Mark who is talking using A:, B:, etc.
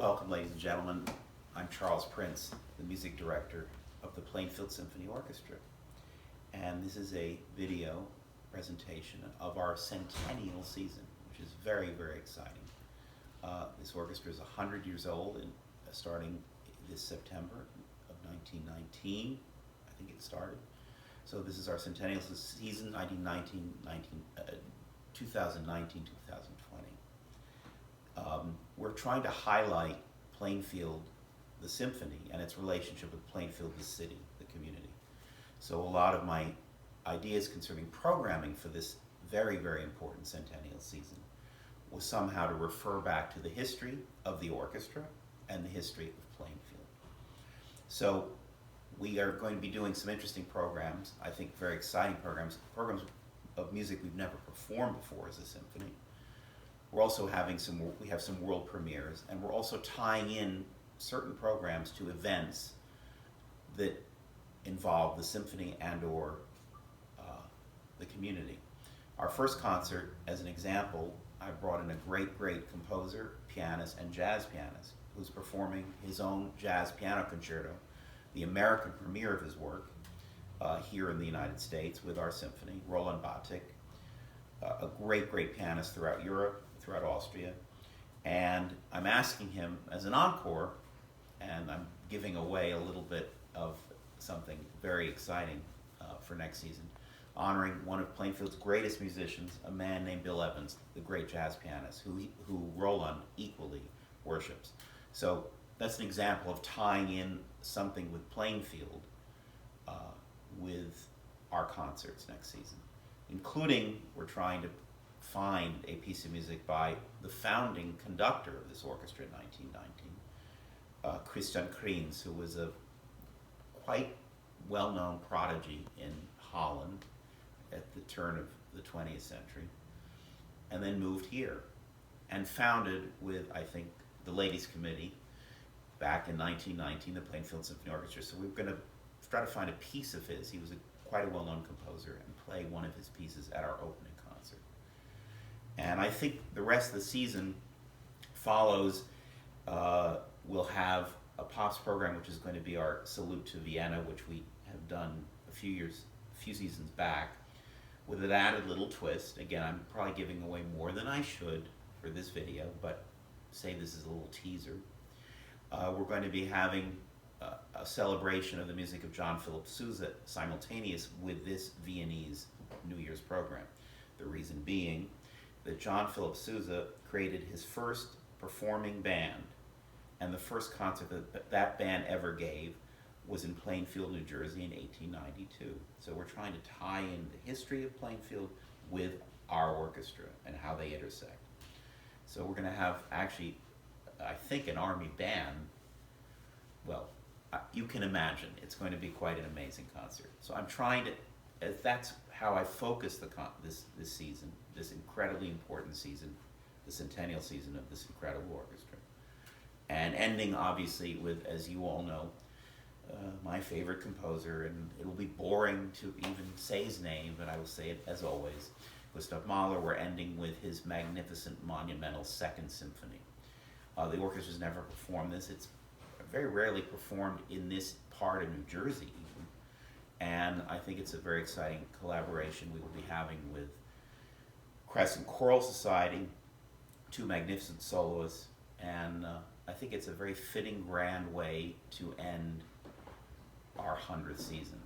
A: Welcome, ladies and gentlemen. I'm Charles Prince, the music director of the Plainfield Symphony Orchestra. And this is a video presentation of our centennial season, which is very, very exciting. This orchestra is 100 years old, and starting this September of 1919, I think it started. So this is our centennial season, 2019-2020. We're trying to highlight Plainfield, the symphony, and its relationship with Plainfield, the city, the community. So a lot of my ideas concerning programming for this very, very important centennial season was somehow to refer back to the history of the orchestra and the history of Plainfield. So we are going to be doing some interesting programs, I think very exciting programs of music we've never performed before as a symphony. We're also having we have some world premieres, and we're also tying in certain programs to events that involve the symphony and or the community. Our first concert, as an example, I brought in a great, great composer, pianist, and jazz pianist who's performing his own jazz piano concerto, the American premiere of his work here in the United States with our symphony, Roland Batik, a great, great pianist throughout Europe, throughout Austria. And I'm asking him as an encore, and I'm giving away a little bit of something very exciting for next season, honoring one of Plainfield's greatest musicians, a man named Bill Evans, the great jazz pianist, who Roland equally worships. So that's an example of tying in something with Plainfield with our concerts next season, including we're trying to find a piece of music by the founding conductor of this orchestra in 1919, Christian Kriens, who was a quite well-known prodigy in Holland at the turn of the 20th century, and then moved here and founded with, I think, the Ladies Committee back in 1919, the Plainfield Symphony Orchestra. So we're going to try to find a piece of his. He was quite a well-known composer, and play one of his pieces at our opening concert. And I think the rest of the season follows. We'll have a Pops program, which is going to be our Salute to Vienna, which we have done a few seasons back, with an added little twist. Again, I'm probably giving away more than I should for this video, but say this is a little teaser. We're going to be having a celebration of the music of John Philip Sousa simultaneous with this Viennese New Year's program. The reason being that John Philip Sousa created his first performing band, and the first concert that band ever gave was in Plainfield, New Jersey in 1892. So we're trying to tie in the history of Plainfield with our orchestra and how they intersect. So we're going to have, actually, I think, an army band. Well, you can imagine it's going to be quite an amazing concert. So I'm trying to, that's how I focus this season, this incredibly important season, the centennial season of this incredible orchestra. And ending, obviously, with, as you all know, my favorite composer, and it will be boring to even say his name, but I will say it as always, Gustav Mahler. We're ending with his magnificent, monumental Second Symphony. The orchestra's never performed this. It's very rarely performed in this part of New Jersey even. And I think it's a very exciting collaboration we will be having with Crescent Choral Society, two magnificent soloists, and I think it's a very fitting, grand way to end our 100th season.